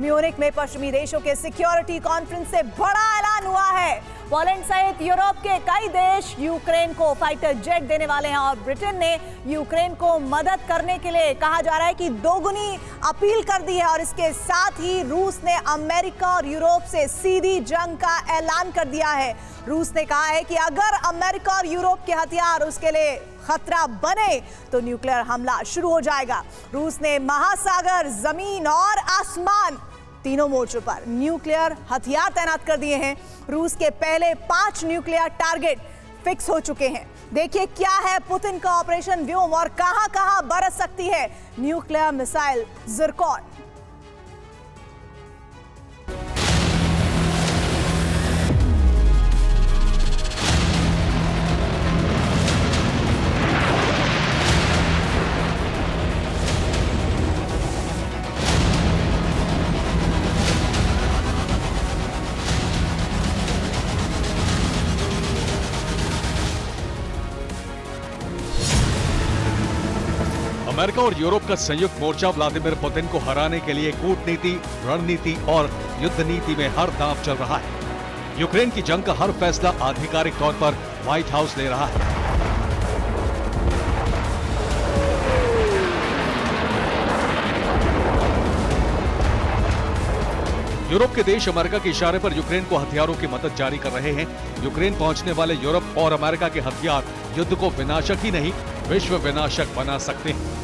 Munich में पश्चिमी देशों के सिक्योरिटी कॉन्फ्रेंस से बड़ा ऐलान हुआ है। पोलैंड सहित यूरोप के कई देश यूक्रेन को फाइटर जेट देने वाले हैं और ब्रिटेन ने यूक्रेन को मदद करने के लिए कहा जा रहा है कि दोगुनी अपील कर दी है। और इसके साथ ही रूस ने अमेरिका और यूरोप से सीधी जंग का ऐलान कर दिया है। रूस ने कहा है कि अगर अमेरिका और यूरोप के हथियार उसके लिए खतरा बने तो न्यूक्लियर हमला शुरू हो जाएगा। रूस ने महासागर, जमीन और आसमान तीनों मोर्चों पर न्यूक्लियर हथियार तैनात कर दिए हैं। रूस के पहले 5 न्यूक्लियर टारगेट फिक्स हो चुके हैं। देखिए क्या है पुतिन का ऑपरेशन व्योम और कहां-कहां बरस सकती है न्यूक्लियर मिसाइल ज़िरकॉन। अमेरिका और यूरोप का संयुक्त मोर्चा व्लादिमीर पुतिन को हराने के लिए कूटनीति, रणनीति और युद्ध नीति में हर दांव चल रहा है। यूक्रेन की जंग का हर फैसला आधिकारिक तौर पर व्हाइट हाउस ले रहा है। यूरोप के देश अमेरिका के इशारे पर यूक्रेन को हथियारों की मदद जारी कर रहे हैं। यूक्रेन पहुंचने वाले यूरोप और अमेरिका के हथियार युद्ध को विनाशक ही नहीं, विश्व विनाशक बना सकते हैं।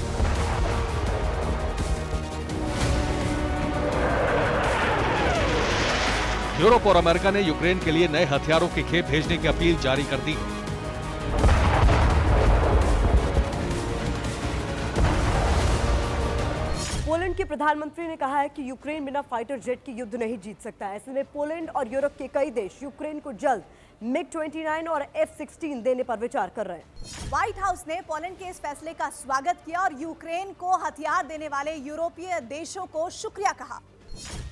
यूरोप और अमेरिका ने यूक्रेन के लिए नए हथियारों की खेप भेजने की अपील जारी कर दी है। पोलैंड के प्रधानमंत्री ने कहा है कि यूक्रेन बिना फाइटर जेट की युद्ध नहीं जीत सकता। ऐसे में पोलैंड और यूरोप के कई देश यूक्रेन को जल्द MiG-29 और F-16 देने पर विचार कर रहे हैं। व्हाइट हाउस ने पोलैंड के इस फैसले का स्वागत किया और यूक्रेन को हथियार देने वाले यूरोपीय देशों को शुक्रिया कहा।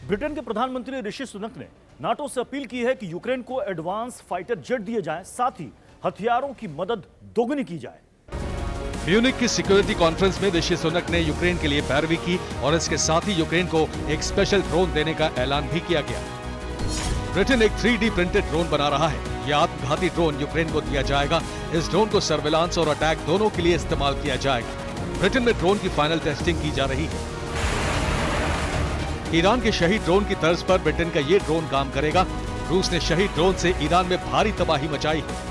ब्रिटेन के प्रधानमंत्री ऋषि सुनक ने नाटो से अपील की है कि यूक्रेन को एडवांस फाइटर जेट दिए जाएं, साथ ही हथियारों की मदद दोगुनी की जाए। म्यूनिख की सिक्योरिटी कॉन्फ्रेंस में ऋषि सुनक ने यूक्रेन के लिए पैरवी की और इसके साथ ही यूक्रेन को एक स्पेशल ड्रोन देने का ऐलान भी किया गया। ब्रिटेन एक 3D प्रिंटेड ड्रोन बना रहा है। यह आत्मघाती ड्रोन यूक्रेन को दिया जाएगा। इस ड्रोन को सर्विलांस और अटैक दोनों के लिए इस्तेमाल किया जाएगा। ब्रिटेन में ड्रोन की फाइनल टेस्टिंग की जा रही है। ईरान के शहीद ड्रोन की तर्ज पर ब्रिटेन का ये ड्रोन काम करेगा। रूस ने शहीद ड्रोन से ईरान में भारी तबाही मचाई है।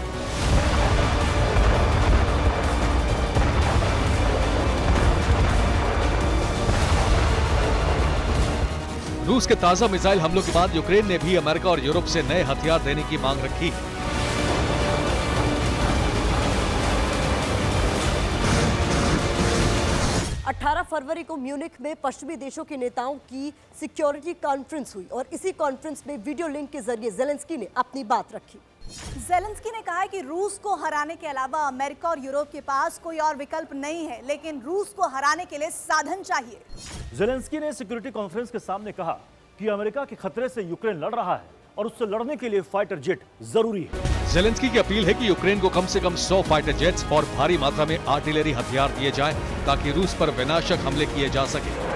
रूस के ताजा मिसाइल हमलों के बाद यूक्रेन ने भी अमेरिका और यूरोप से नए हथियार देने की मांग रखी है। अठारह फरवरी को म्यूनिख में पश्चिमी देशों के नेताओं की सिक्योरिटी कॉन्फ्रेंस हुई और इसी कॉन्फ्रेंस में वीडियो लिंक के जरिए ज़ेलेंस्की ने अपनी बात रखी। ज़ेलेंस्की ने कहा है कि रूस को हराने के अलावा अमेरिका और यूरोप के पास कोई और विकल्प नहीं है, लेकिन रूस को हराने के लिए साधन चाहिए। ज़ेलेंस्की ने सिक्योरिटी कॉन्फ्रेंस के सामने कहा कि अमेरिका के खतरे से यूक्रेन लड़ रहा है और उससे लड़ने के लिए फाइटर जेट जरूरी है। ज़ेलेंस्की की अपील है कि यूक्रेन को कम से कम 100 फाइटर जेट्स और भारी मात्रा में आर्टिलरी हथियार दिए जाएं ताकि रूस पर विनाशक हमले किए जा सके।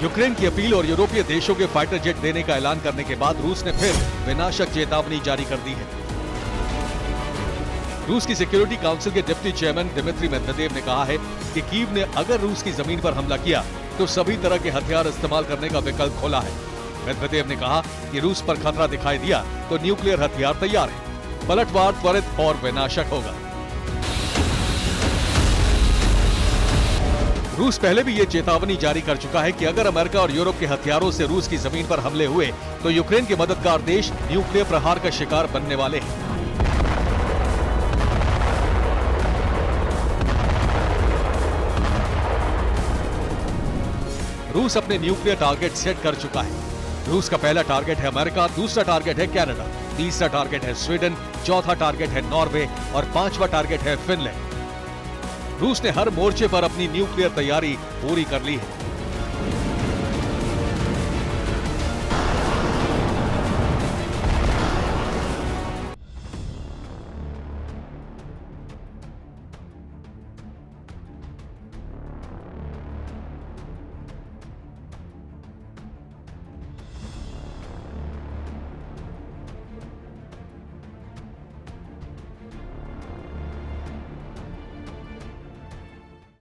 यूक्रेन की अपील और यूरोपीय देशों के फाइटर जेट देने का ऐलान करने के बाद रूस ने फिर विनाशक चेतावनी जारी कर दी है। रूस की सिक्योरिटी काउंसिल के डिप्टी चेयरमैन दिमित्री मेदवेदेव ने कहा है कि कीव ने अगर रूस की जमीन पर हमला किया तो सभी तरह के हथियार इस्तेमाल करने का विकल्प खोला है। मेदवेदेव ने कहा कि रूस पर खतरा दिखाई दिया तो न्यूक्लियर हथियार तैयार है। पलटवार त्वरित और विनाशक होगा। रूस पहले भी ये चेतावनी जारी कर चुका है कि अगर अमेरिका और यूरोप के हथियारों से रूस की जमीन पर हमले हुए तो यूक्रेन के मददगार देश न्यूक्लियर प्रहार का शिकार बनने वाले हैं। रूस अपने न्यूक्लियर टारगेट सेट कर चुका है। रूस का पहला टारगेट है अमेरिका, दूसरा टारगेट है कनाडा, तीसरा टारगेट है स्वीडन, चौथा टारगेट है नॉर्वे और पांचवा टारगेट है फिनलैंड। रूस ने हर मोर्चे पर अपनी न्यूक्लियर तैयारी पूरी कर ली है।